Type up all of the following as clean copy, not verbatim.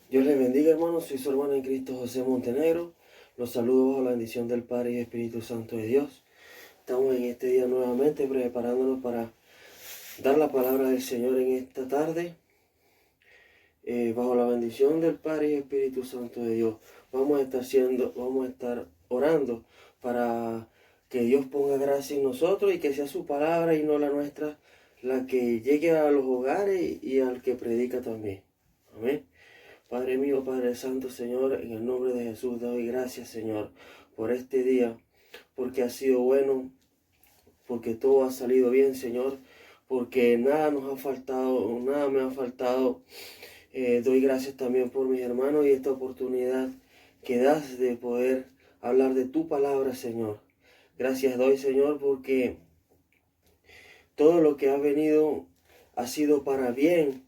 Dios les bendiga, hermanos. Soy su hermano en Cristo, José Montenegro. Los saludo bajo la bendición del Padre y Espíritu Santo de Dios. Estamos en este día nuevamente preparándonos para dar la palabra del Señor en esta tarde. Bajo la bendición del Padre y Espíritu Santo de Dios. Vamos a estar orando para que Dios ponga gracia en nosotros y que sea su palabra y no la nuestra la que llegue a los hogares y al que predica también. Amén. Padre mío, Padre Santo, Señor, en el nombre de Jesús te doy gracias, Señor, por este día, porque ha sido bueno, porque todo ha salido bien, Señor, porque nada nos ha faltado, nada me ha faltado. Doy gracias también por mis hermanos y esta oportunidad que das de poder hablar de tu palabra, Señor. Gracias doy, Señor, porque todo lo que ha venido ha sido para bien.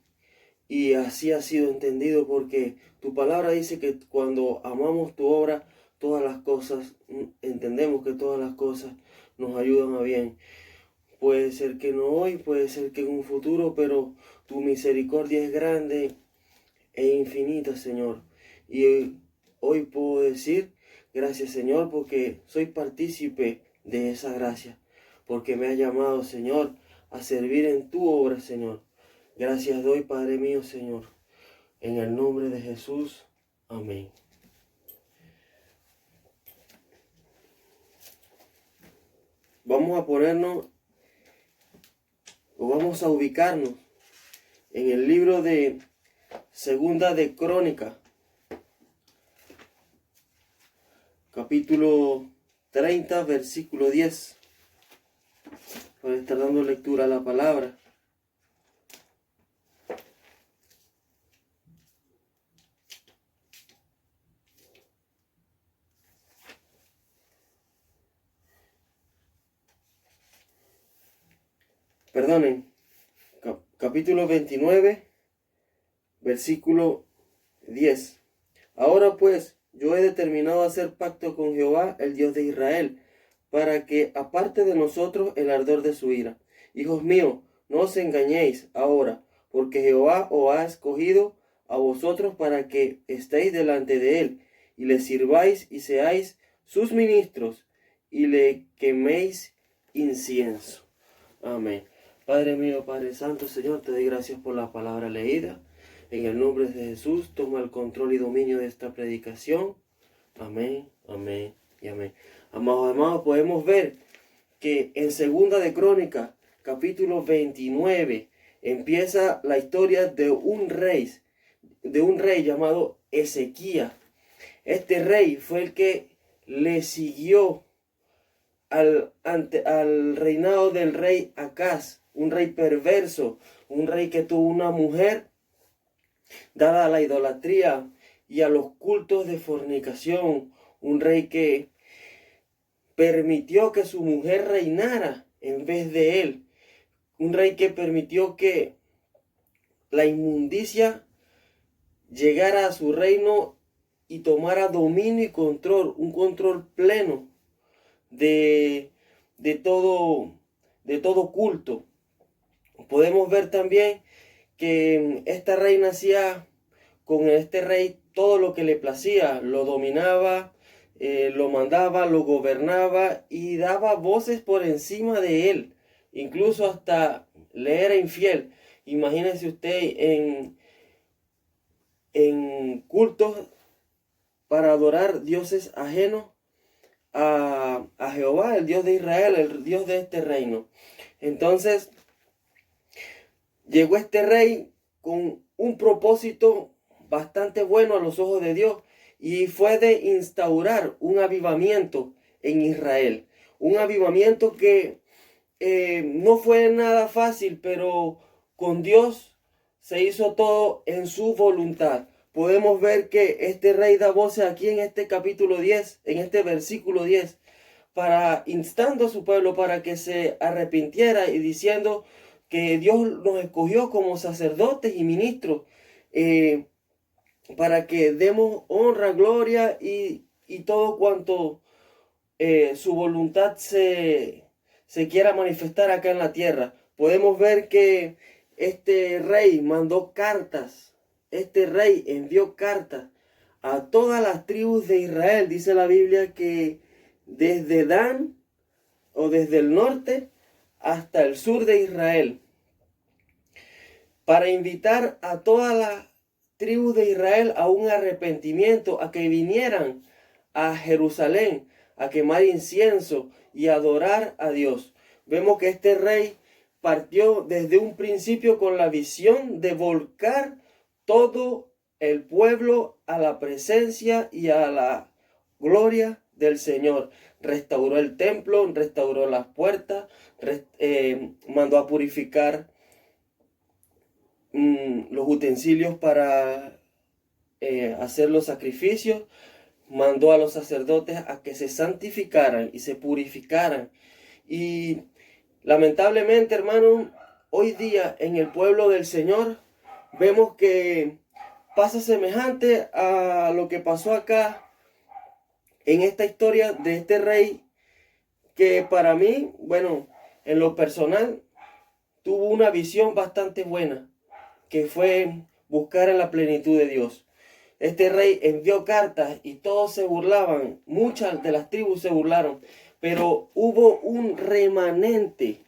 Y así ha sido entendido porque tu palabra dice que cuando amamos tu obra, todas las cosas, entendemos que todas las cosas nos ayudan a bien. Puede ser que no hoy, puede ser que en un futuro, pero tu misericordia es grande e infinita, Señor. Y hoy puedo decir, gracias, Señor, porque soy partícipe de esa gracia. Porque me has llamado, Señor, a servir en tu obra, Señor. Gracias doy, Padre mío, Señor. En el nombre de Jesús. Amén. Vamos a ponernos, o vamos a ubicarnos en el libro de Segunda de Crónica, capítulo 30, versículo 10. Para estar dando lectura a la palabra. Perdonen, capítulo 29, versículo 10. Ahora pues, yo he determinado hacer pacto con Jehová, el Dios de Israel, para que aparte de nosotros el ardor de su ira. Hijos míos, no os engañéis ahora, porque Jehová os ha escogido a vosotros para que estéis delante de él, y le sirváis y seáis sus ministros, y le queméis incienso. Amén. Padre mío, Padre Santo, Señor, te doy gracias por la palabra leída. En el nombre de Jesús, toma el control y dominio de esta predicación. Amén, amén y amén. Amados hermanos, podemos ver que en Segunda de Crónicas, capítulo 29, empieza la historia de un rey llamado Ezequías. Este rey fue el que le siguió al reinado del rey Acaz, un rey perverso, un rey que tuvo una mujer dada a la idolatría y a los cultos de fornicación, un rey que permitió que su mujer reinara en vez de él, un rey que permitió que la inmundicia llegara a su reino y tomara dominio y control, un control pleno de todo culto. Podemos ver también que esta reina hacía con este rey todo lo que le placía, lo dominaba, lo mandaba, lo gobernaba y daba voces por encima de él, incluso hasta le era infiel. Imagínese usted en cultos para adorar dioses ajenos a Jehová, el Dios de Israel, el Dios de este reino. Entonces, llegó este rey con un propósito bastante bueno a los ojos de Dios y fue de instaurar un avivamiento en Israel. Un avivamiento que no fue nada fácil, pero con Dios se hizo todo en su voluntad. Podemos ver que este rey da voces aquí en este capítulo 10, en este versículo 10, para instando a su pueblo para que se arrepintiera y diciendo que Dios nos escogió como sacerdotes y ministros para que demos honra, gloria y todo cuanto su voluntad se quiera manifestar acá en la tierra. Podemos ver que este rey mandó cartas este rey envió cartas a todas las tribus de Israel. Dice la Biblia que desde Dan o desde el norte hasta el sur de Israel, para invitar a todas las tribus de Israel a un arrepentimiento, a que vinieran a Jerusalén a quemar incienso y adorar a Dios. Vemos que este rey partió desde un principio con la visión de volcar todo el pueblo a la presencia y a la gloria del Señor. Restauró el templo, restauró las puertas, mandó a purificar los utensilios para hacer los sacrificios, mandó a los sacerdotes a que se santificaran y se purificaran. Y lamentablemente, hermanos, hoy día en el pueblo del Señor vemos que pasa semejante a lo que pasó acá en esta historia de este rey, que para mí, bueno, en lo personal, tuvo una visión bastante buena, que fue buscar en la plenitud de Dios. Este rey envió cartas y todos se burlaban, muchas de las tribus se burlaron, pero hubo un remanente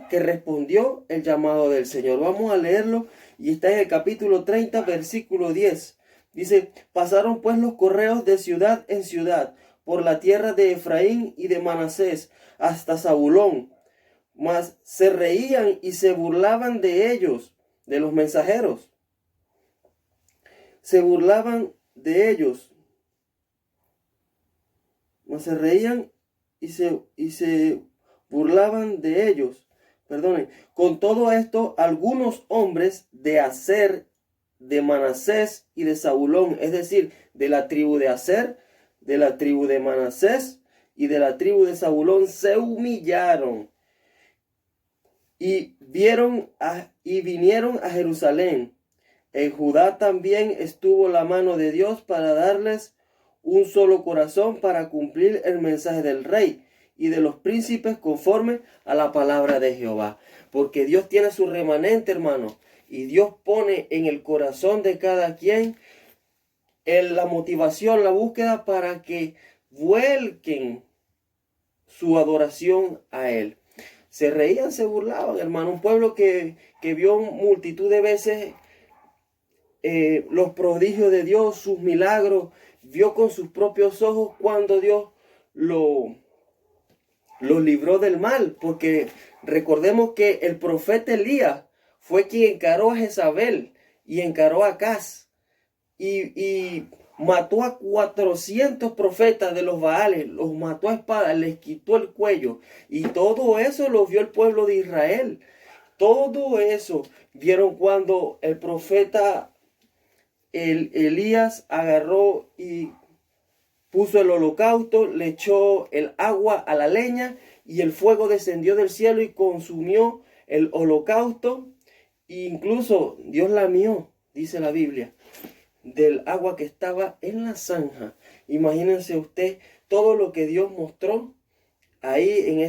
que respondió el llamado del Señor. Vamos a leerlo y está en el capítulo 30, versículo 10. Dice: pasaron pues los correos de ciudad en ciudad por la tierra de Efraín y de Manasés hasta Zabulón, mas se reían y se burlaban de ellos, de los mensajeros. Se burlaban de ellos, mas se reían y se burlaban de ellos. Perdonen. Con todo esto, algunos hombres de Aser, de Manasés y de Zabulón, es decir, de la tribu de Aser, de la tribu de Manasés y de la tribu de Zabulón, se humillaron y vinieron a Jerusalén. En Judá también estuvo la mano de Dios para darles un solo corazón para cumplir el mensaje del rey y de los príncipes conforme a la palabra de Jehová. Porque Dios tiene su remanente, hermano, y Dios pone en el corazón de cada quien la motivación, la búsqueda para que vuelquen su adoración a Él. Se reían, se burlaban, hermano. Un pueblo que vio multitud de veces los prodigios de Dios, sus milagros, vio con sus propios ojos cuando Dios lo libró del mal, porque recordemos que el profeta Elías fue quien encaró a Jezabel y encaró a Acaz y mató a 400 profetas de los Baales, los mató a espada, les quitó el cuello, y todo eso lo vio el pueblo de Israel. Todo eso vieron cuando el profeta Elías agarró y puso el holocausto, le echó el agua a la leña y el fuego descendió del cielo y consumió el holocausto. E incluso Dios lamió, dice la Biblia, del agua que estaba en la zanja. Imagínense usted todo lo que Dios mostró ahí en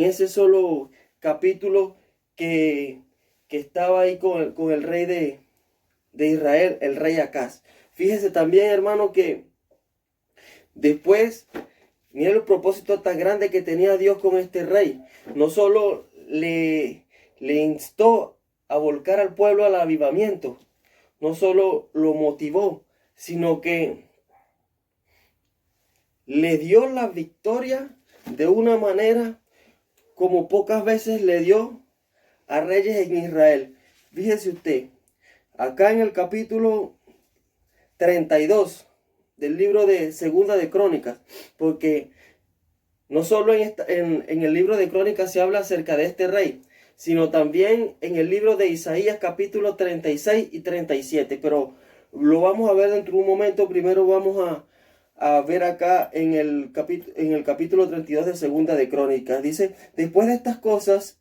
ese solo capítulo que estaba ahí con el rey de Israel, el rey Acaz. Fíjese también, hermano, que después, mira el propósito tan grande que tenía Dios con este rey. No solo le instó a volcar al pueblo al avivamiento, no solo lo motivó, sino que le dio la victoria de una manera como pocas veces le dio a reyes en Israel. Fíjese usted, acá en el capítulo 32 del libro de Segunda de Crónicas, porque no solo en el libro de Crónicas se habla acerca de este rey, sino también en el libro de Isaías capítulo 36 y 37, pero lo vamos a ver dentro de un momento. Primero vamos a ver acá en el capítulo 32 de Segunda de Crónicas. Dice: después de estas cosas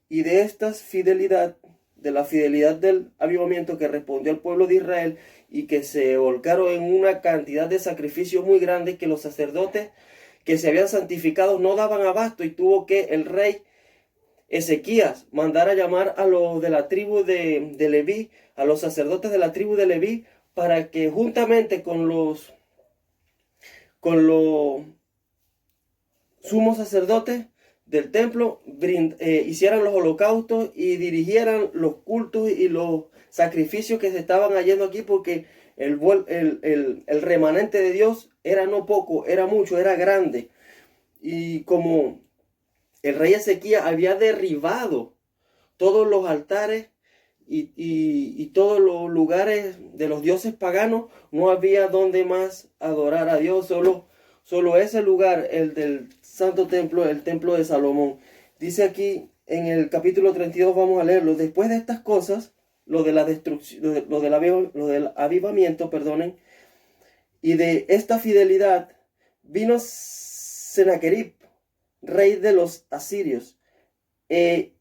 y de la fidelidad del avivamiento que respondió el pueblo de Israel y que se volcaron en una cantidad de sacrificios muy grandes que los sacerdotes que se habían santificado no daban abasto, y tuvo que el rey Ezequías mandara llamar a los de la tribu de Leví, a los sacerdotes de la tribu de Leví, para que juntamente con los sumos sacerdotes del templo hicieran los holocaustos y dirigieran los cultos y los sacrificios que se estaban haciendo aquí, porque el remanente de Dios era no poco, era mucho, era grande. Y como el rey Ezequías había derribado todos los altares y todos los lugares de los dioses paganos, no había donde más adorar a Dios, solo ese lugar, el del santo templo, el templo de Salomón. Dice aquí en el capítulo 32, vamos a leerlo. Después de estas cosas, lo de la destrucción, lo del avivamiento, perdonen, y de esta fidelidad, vino Sennacherib, rey de los asirios, e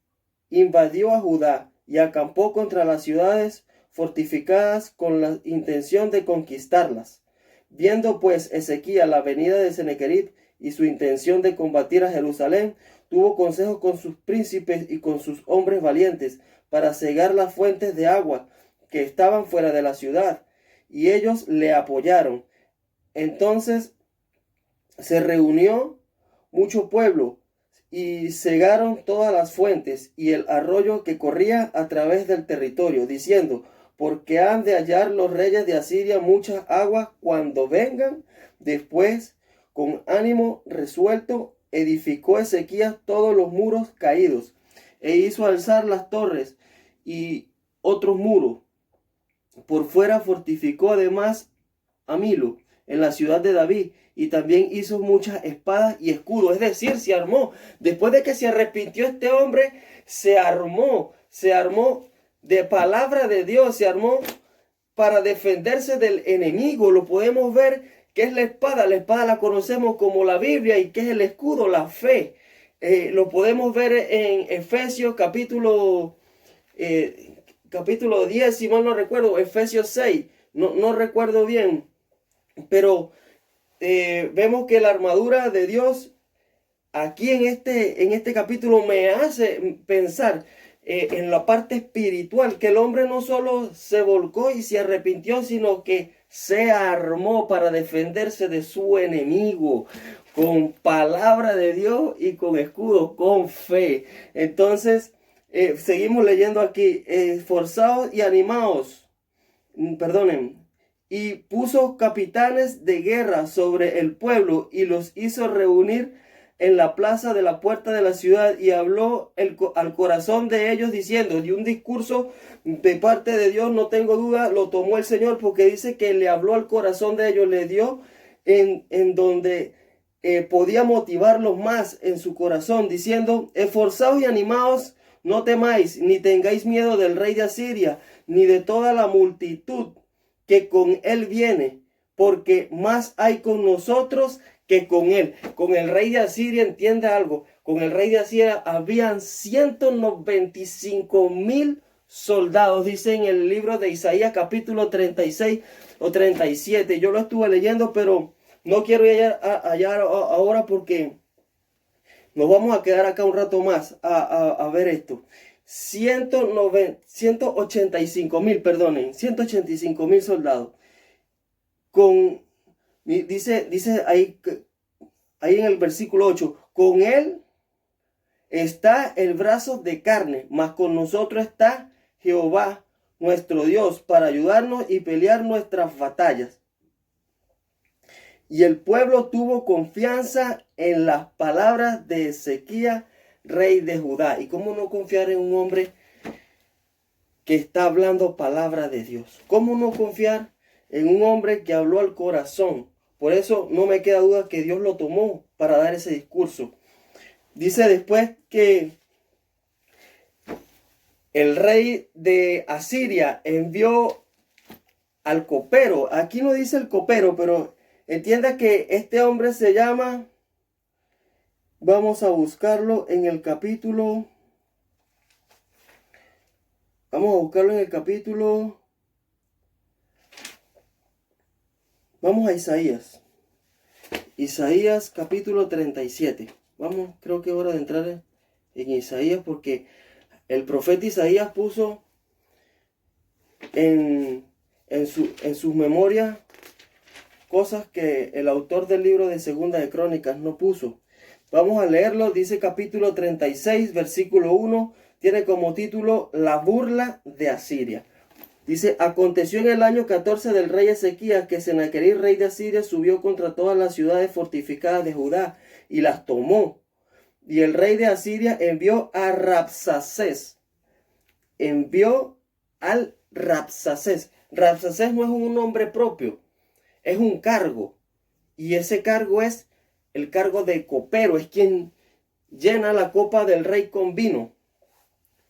invadió a Judá y acampó contra las ciudades fortificadas con la intención de conquistarlas. Viendo pues Ezequías la venida de Sennacherib y su intención de combatir a Jerusalén, tuvo consejo con sus príncipes y con sus hombres valientes para cegar las fuentes de agua que estaban fuera de la ciudad, y ellos le apoyaron. Entonces se reunió mucho pueblo y cegaron todas las fuentes y el arroyo que corría a través del territorio, diciendo: porque han de hallar los reyes de Asiria muchas aguas cuando vengan. Después, con ánimo resuelto, edificó Ezequías todos los muros caídos, e hizo alzar las torres y otros muros. Por fuera fortificó además a Milo, en la ciudad de David, y también hizo muchas espadas y escudos. Es decir, se armó. Después de que se arrepintió este hombre, se armó de palabra de Dios, se armó para defenderse del enemigo. Lo podemos ver, que es la espada. La espada la conocemos como la Biblia, y que es el escudo, la fe. Lo podemos ver en Efesios capítulo 10, si mal no recuerdo, Efesios 6, no recuerdo bien, pero vemos que la armadura de Dios aquí en este capítulo me hace pensar en la parte espiritual, que el hombre no solo se volcó y se arrepintió, sino que se armó para defenderse de su enemigo, con palabra de Dios y con escudo, con fe. Entonces, seguimos leyendo aquí: esforzados y animados, perdonen, y puso capitanes de guerra sobre el pueblo y los hizo reunir en la plaza de la puerta de la ciudad, y habló al corazón de ellos diciendo, de un discurso de parte de Dios, no tengo duda, lo tomó el Señor, porque dice que le habló al corazón de ellos, le dio en donde podía motivarlos más en su corazón, diciendo: esforzaos y animaos, no temáis, ni tengáis miedo del rey de Asiria, ni de toda la multitud que con él viene, porque más hay con nosotros que con él. Con el rey de Asiria, entiende algo, con el rey de Asiria habían 195,000 soldados, dice en el libro de Isaías capítulo 36 o 37. Yo lo estuve leyendo, pero no quiero ir allá ahora, porque nos vamos a quedar acá un rato más a ver esto. 185,000 soldados. Dice ahí en el versículo 8, con él está el brazo de carne, mas con nosotros está Jehová nuestro Dios para ayudarnos y pelear nuestras batallas. Y el pueblo tuvo confianza en las palabras de Ezequías, rey de Judá. ¿Y cómo no confiar en un hombre que está hablando palabra de Dios? ¿Cómo no confiar en un hombre que habló al corazón? Por eso no me queda duda que Dios lo tomó para dar ese discurso. Dice después que el rey de Asiria envió al copero. Aquí no dice el copero, pero entienda que este hombre se llama, vamos a buscarlo en el capítulo, vamos a Isaías. Isaías capítulo 37. Vamos, creo que es hora de entrar en Isaías, porque el profeta Isaías puso en sus memorias cosas que el autor del libro de Segunda de Crónicas no puso. Vamos a leerlo, dice capítulo 36, versículo 1, tiene como título La burla de Asiria. Dice, aconteció en el año 14 del rey Ezequías que Senaquerib, rey de Asiria, subió contra todas las ciudades fortificadas de Judá y las tomó. Y el rey de Asiria envió a Rabsacés. Envió al Rabsacés. Rabsacés no es un nombre propio, es un cargo. Y ese cargo es el cargo de copero, es quien llena la copa del rey con vino.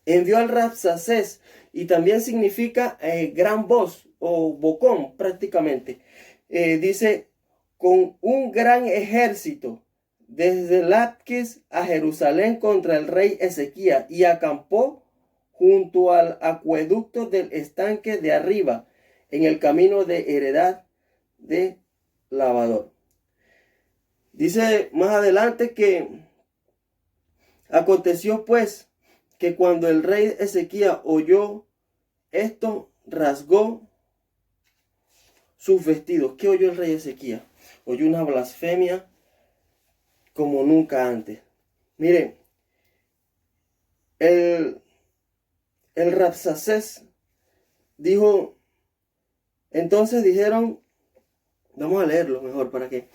Envió al Rabsacés, y también significa gran voz o bocón prácticamente. Dice, con un gran ejército desde Laquis a Jerusalén contra el rey Ezequías, y acampó junto al acueducto del estanque de arriba, en el camino de heredad de lavador. Dice más adelante que aconteció pues que cuando el rey Ezequías oyó esto, rasgó sus vestidos. ¿Qué oyó el rey Ezequías? Oyó una blasfemia como nunca antes. Miren, el Rabsacés dijo, entonces dijeron, vamos a leerlo mejor para que,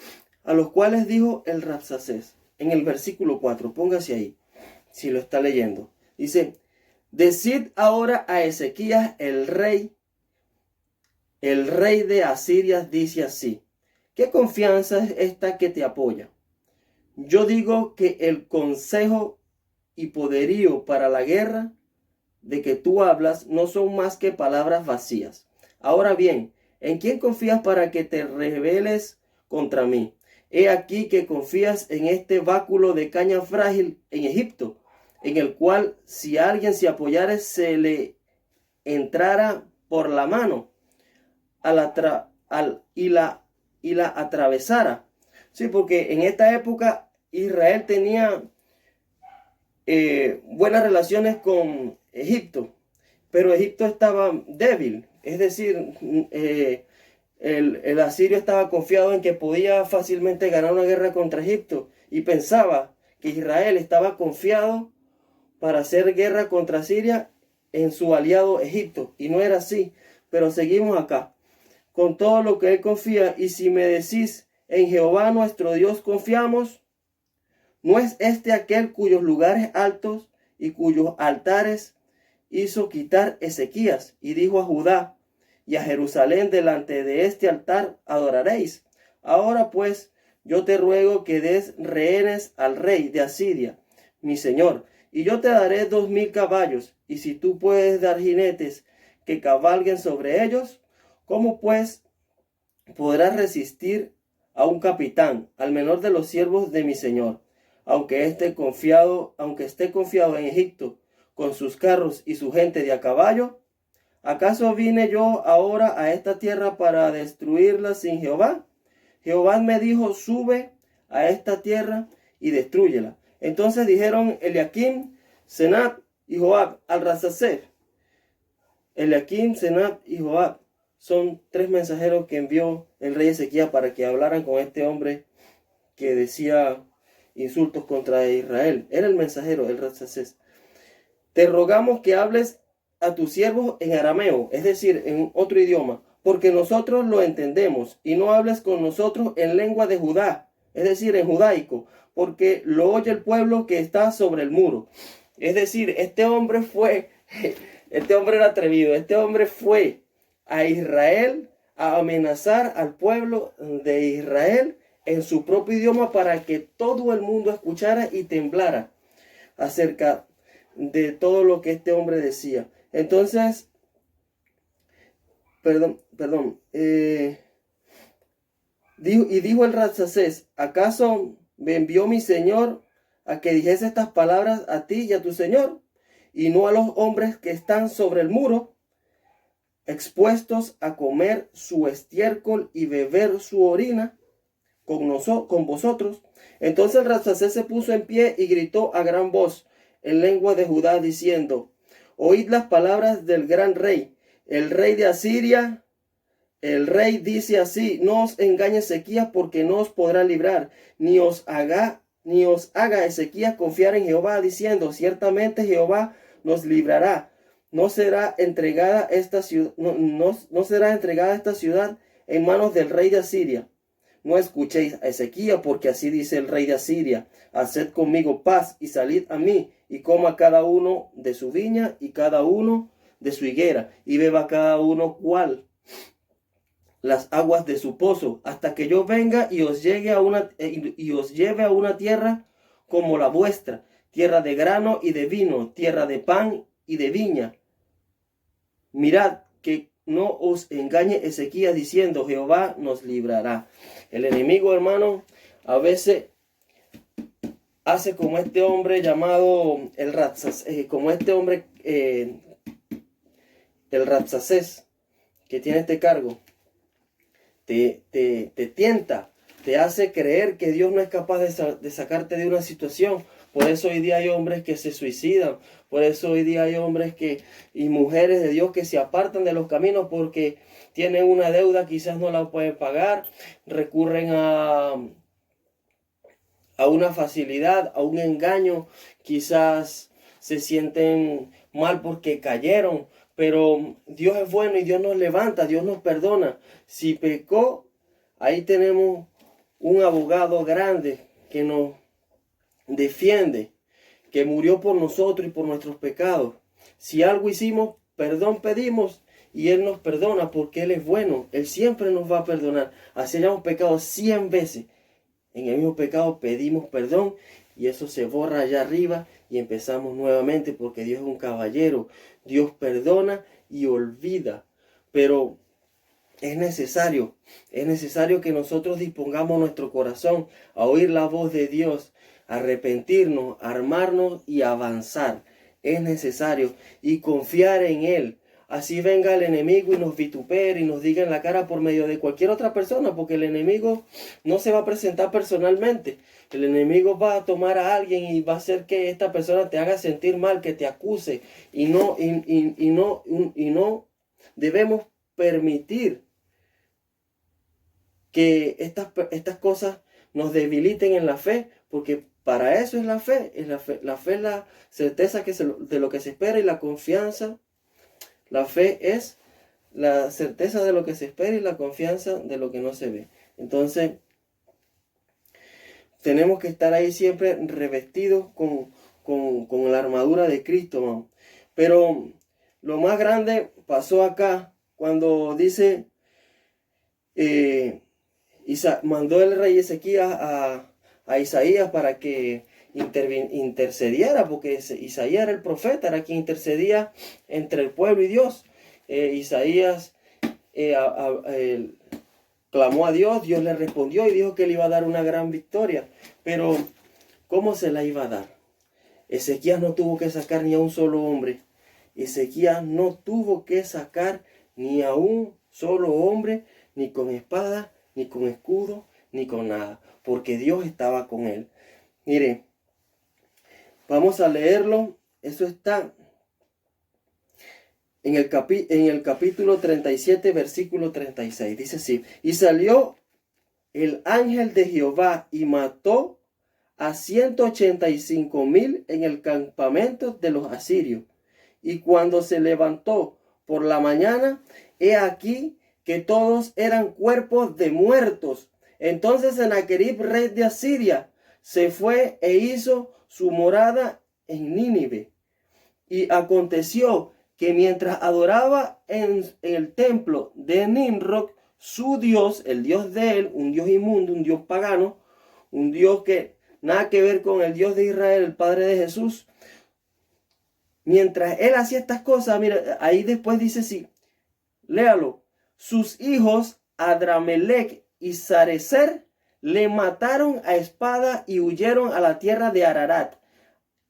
a los cuales dijo el Rabsacés, en el versículo 4, póngase ahí, si lo está leyendo. Dice, decid ahora a Ezequías el rey de Asiria dice así, ¿qué confianza es esta que te apoya? Yo digo que el consejo y poderío para la guerra de que tú hablas no son más que palabras vacías. Ahora bien, ¿en quién confías para que te rebeles contra mí? He aquí que confías en este báculo de caña frágil en Egipto, en el cual si alguien se apoyare se le entrara por la mano y la atravesara. Sí, porque en esta época Israel tenía buenas relaciones con Egipto, pero Egipto estaba débil, es decir, el asirio estaba confiado en que podía fácilmente ganar una guerra contra Egipto y pensaba que Israel estaba confiado para hacer guerra contra Siria en su aliado Egipto, y no era así. Pero seguimos acá, con todo lo que él confía, y si me decís, en Jehová nuestro Dios confiamos, ¿no es este aquel cuyos lugares altos y cuyos altares hizo quitar Ezequías? Y dijo a Judá y a Jerusalén, delante de este altar adoraréis. Ahora pues, yo te ruego que des rehenes al rey de Asiria, mi señor, y yo te daré 2000 caballos, y si tú puedes dar jinetes que cabalguen sobre ellos, ¿cómo pues podrás resistir a un capitán, al menor de los siervos de mi señor? Aunque esté confiado en Egipto, con sus carros y su gente de a caballo, ¿acaso vine yo ahora a esta tierra para destruirla sin Jehová? Jehová me dijo, sube a esta tierra y destrúyela. Entonces dijeron Eliaquim, Senat y Joab al Rabsacés. Eliaquim, Senat y Joab son 3 mensajeros que envió el rey Ezequías para que hablaran con este hombre que decía insultos contra Israel. Era el mensajero, el Rabsacés. Te rogamos que hables a tus siervos en arameo, es decir, en otro idioma, porque nosotros lo entendemos, y no hables con nosotros en lengua de Judá, es decir, en judaico, porque lo oye el pueblo que está sobre el muro. Es decir, este hombre era atrevido, este hombre fue a Israel a amenazar al pueblo de Israel en su propio idioma para que todo el mundo escuchara y temblara acerca de todo lo que este hombre decía. Entonces, dijo el Rabsacés, ¿acaso me envió mi señor a que dijese estas palabras a ti y a tu señor, y no a los hombres que están sobre el muro, expuestos a comer su estiércol y beber su orina con vosotros? Entonces el Rabsacés se puso en pie y gritó a gran voz en lengua de Judá, diciendo: oíd las palabras del gran rey, el rey de Asiria. El rey dice así: no os engañe Ezequías, porque no os podrá librar, ni os haga Ezequías confiar en Jehová, diciendo: ciertamente Jehová nos librará. No será entregada esta ciudad, no será entregada esta ciudad en manos del rey de Asiria. No escuchéis a Ezequías, porque así dice el rey de Asiria: haced conmigo paz y salid a mí, y coma cada uno de su viña y cada uno de su higuera, y beba cada uno las aguas de su pozo, hasta que yo venga y os lleve a una tierra como la vuestra, tierra de grano y de vino, tierra de pan y de viña. Mirad que no os engañe Ezequías diciendo: Jehová nos librará. El enemigo, hermano, a veces hace como este hombre llamado el Rabsacés, que tiene este cargo. Te tienta, te hace creer que Dios no es capaz de sacarte de una situación. Por eso hoy día hay hombres que se suicidan. Por eso hoy día hay hombres y mujeres de Dios que se apartan de los caminos porque tienen una deuda, quizás no la pueden pagar. Recurren a una facilidad, a un engaño. Quizás se sienten mal porque cayeron. Pero Dios es bueno y Dios nos levanta, Dios nos perdona. Si pecó, ahí tenemos un abogado grande que nos defiende, que murió por nosotros y por nuestros pecados. Si algo hicimos, perdón pedimos y Él nos perdona porque Él es bueno. Él siempre nos va a perdonar. Así hayamos pecado 100 veces. En el mismo pecado pedimos perdón y eso se borra allá arriba y empezamos nuevamente porque Dios es un caballero. Dios perdona y olvida. Pero es necesario que nosotros dispongamos nuestro corazón a oír la voz de Dios, a arrepentirnos, a armarnos y a avanzar. Es necesario y confiar en Él. Así venga el enemigo y nos vitupere y nos diga en la cara por medio de cualquier otra persona, porque el enemigo no se va a presentar personalmente. El enemigo va a tomar a alguien y va a hacer que esta persona te haga sentir mal, que te acuse. Y no debemos permitir que estas cosas nos debiliten en la fe, porque para eso es la fe. La fe es la certeza de lo que se espera y la confianza. La fe es la certeza de lo que se espera y la confianza de lo que no se ve. Entonces, tenemos que estar ahí siempre revestidos con la armadura de Cristo, ¿no? Pero lo más grande pasó acá cuando dice, mandó el rey Ezequías a Isaías para que intercediera, porque Isaías era el profeta, era quien intercedía entre el pueblo y Dios. Isaías clamó a Dios, Dios le respondió y dijo que le iba a dar una gran victoria. Pero, ¿cómo se la iba a dar? Ezequías no tuvo que sacar ni a un solo hombre. Ezequías no tuvo que sacar ni a un solo hombre, ni con espada, ni con escudo, ni con nada, porque Dios estaba con él. Mire, vamos a leerlo. Eso está en el capítulo 37, versículo 36. Dice así: y salió el ángel de Jehová y mató a 185,000 en el campamento de los asirios. Y cuando se levantó por la mañana, he aquí que todos eran cuerpos de muertos. Entonces Sennacherib, rey de Asiria, se fue e hizo su morada en Nínive. Y aconteció que mientras adoraba en el templo de Nimrod, su dios, el dios de él, un dios inmundo, un dios pagano, un dios que nada que ver con el Dios de Israel, el Padre de Jesús. Mientras él hacía estas cosas, mira, ahí después dice así, léalo: sus hijos Adramelech y Sarecer le mataron a espada y huyeron a la tierra de Ararat.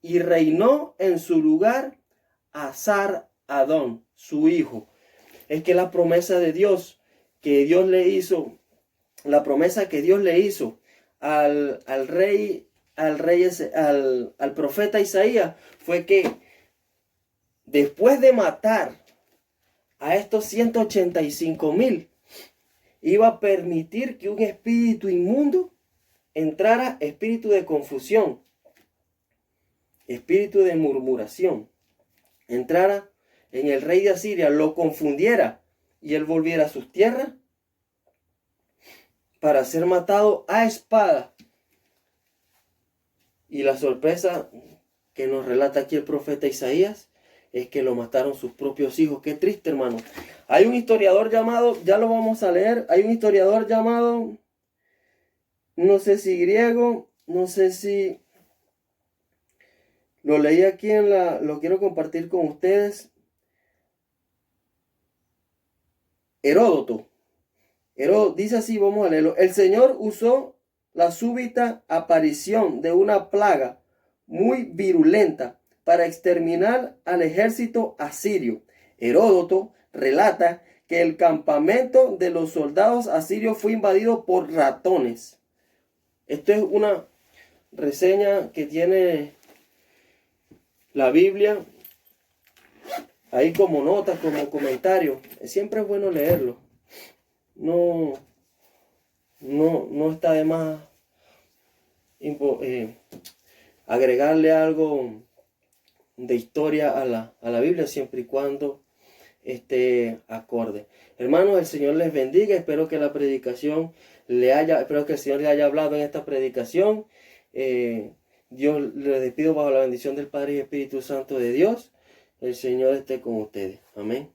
Y reinó en su lugar Asar-Adón, su hijo. Es que la promesa de Dios que Dios le hizo, la promesa que Dios le hizo al rey al profeta Isaías fue que después de matar a estos 185,000, iba a permitir que un espíritu inmundo entrara, espíritu de confusión, espíritu de murmuración, entrara en el rey de Asiria, lo confundiera y él volviera a sus tierras para ser matado a espada. Y la sorpresa que nos relata aquí el profeta Isaías es que lo mataron sus propios hijos. Qué triste, hermano. Hay un historiador llamado, ya lo vamos a leer, hay un historiador llamado, no sé si griego, no sé si lo leí aquí lo quiero compartir con ustedes. Heródoto dice así, vamos a leerlo. El Señor usó la súbita aparición de una plaga muy virulenta para exterminar al ejército asirio. Heródoto relata que el campamento de los soldados asirios fue invadido por ratones. Esto es una reseña que tiene la Biblia ahí como notas, como comentario. Siempre es bueno leerlo. No está de más agregarle algo de historia a la Biblia, siempre y cuando esté acorde. Hermanos, el Señor les bendiga. Espero que espero que el Señor le haya hablado en esta predicación. Dios les despido bajo la bendición del Padre y Espíritu Santo de Dios. El Señor esté con ustedes. Amén.